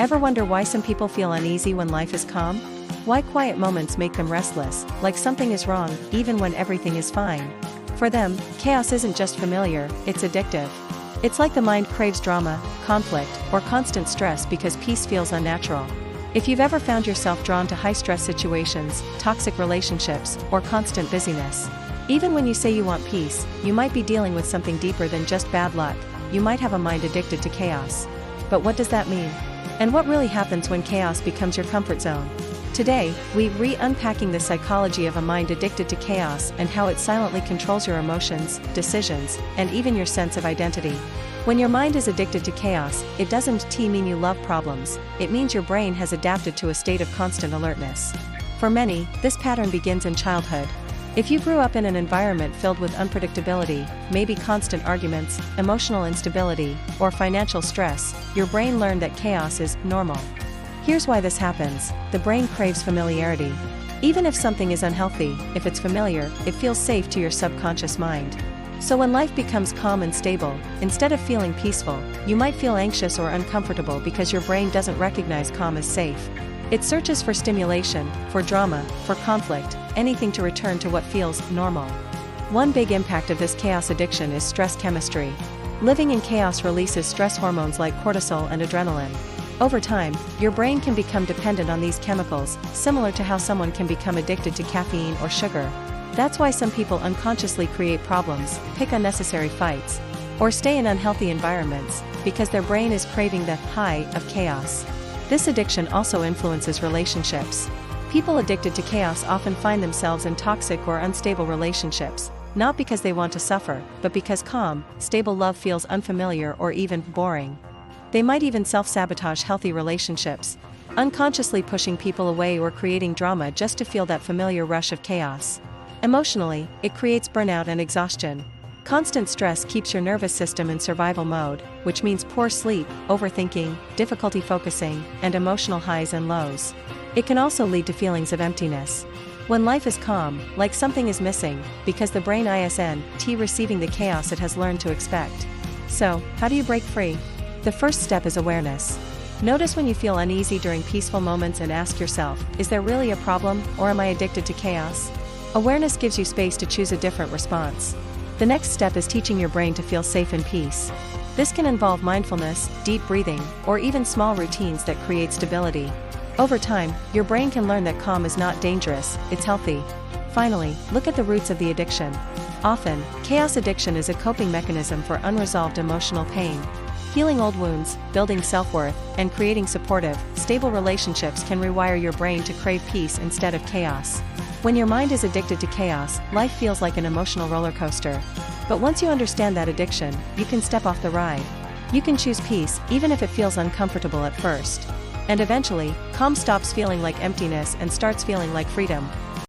Ever wonder why some people feel uneasy when life is calm? Why quiet moments make them restless, like something is wrong, even when everything is fine? For them, chaos isn't just familiar, it's addictive. It's like the mind craves drama, conflict, or constant stress because peace feels unnatural. If you've ever found yourself drawn to high-stress situations, toxic relationships, or constant busyness, even when you say you want peace, you might be dealing with something deeper than just bad luck. You might have a mind addicted to chaos. But what does that mean? And what really happens when chaos becomes your comfort zone? Today, we're unpacking the psychology of a mind addicted to chaos and how it silently controls your emotions, decisions, and even your sense of identity. When your mind is addicted to chaos, it doesn't mean you love problems, it means your brain has adapted to a state of constant alertness. For many, this pattern begins in childhood. If you grew up in an environment filled with unpredictability, maybe constant arguments, emotional instability, or financial stress, your brain learned that chaos is normal. Here's why this happens. The brain craves familiarity. Even if something is unhealthy, if it's familiar, it feels safe to your subconscious mind. So when life becomes calm and stable, instead of feeling peaceful, you might feel anxious or uncomfortable because your brain doesn't recognize calm as safe. It searches for stimulation, for drama, for conflict, anything to return to what feels normal. One big impact of this chaos addiction is stress chemistry. Living in chaos releases stress hormones like cortisol and adrenaline. Over time, your brain can become dependent on these chemicals, similar to how someone can become addicted to caffeine or sugar. That's why some people unconsciously create problems, pick unnecessary fights, or stay in unhealthy environments, because their brain is craving the high of chaos. This addiction also influences relationships. People addicted to chaos often find themselves in toxic or unstable relationships, not because they want to suffer, but because calm, stable love feels unfamiliar or even boring. They might even self-sabotage healthy relationships, unconsciously pushing people away or creating drama just to feel that familiar rush of chaos. Emotionally, it creates burnout and exhaustion. Constant stress keeps your nervous system in survival mode, which means poor sleep, overthinking, difficulty focusing, and emotional highs and lows. It can also lead to feelings of emptiness. When life is calm, like something is missing, because the brain isn't receiving the chaos it has learned to expect. So, how do you break free? The first step is awareness. Notice when you feel uneasy during peaceful moments and ask yourself, is there really a problem, or am I addicted to chaos? Awareness gives you space to choose a different response. The next step is teaching your brain to feel safe and peace. This can involve mindfulness, deep breathing, or even small routines that create stability. Over time, your brain can learn that calm is not dangerous, it's healthy. Finally, look at the roots of the addiction. Often, chaos addiction is a coping mechanism for unresolved emotional pain. Healing old wounds, building self-worth, and creating supportive, stable relationships can rewire your brain to crave peace instead of chaos. When your mind is addicted to chaos, life feels like an emotional roller coaster. But once you understand that addiction, you can step off the ride. You can choose peace, even if it feels uncomfortable at first. And eventually, calm stops feeling like emptiness and starts feeling like freedom.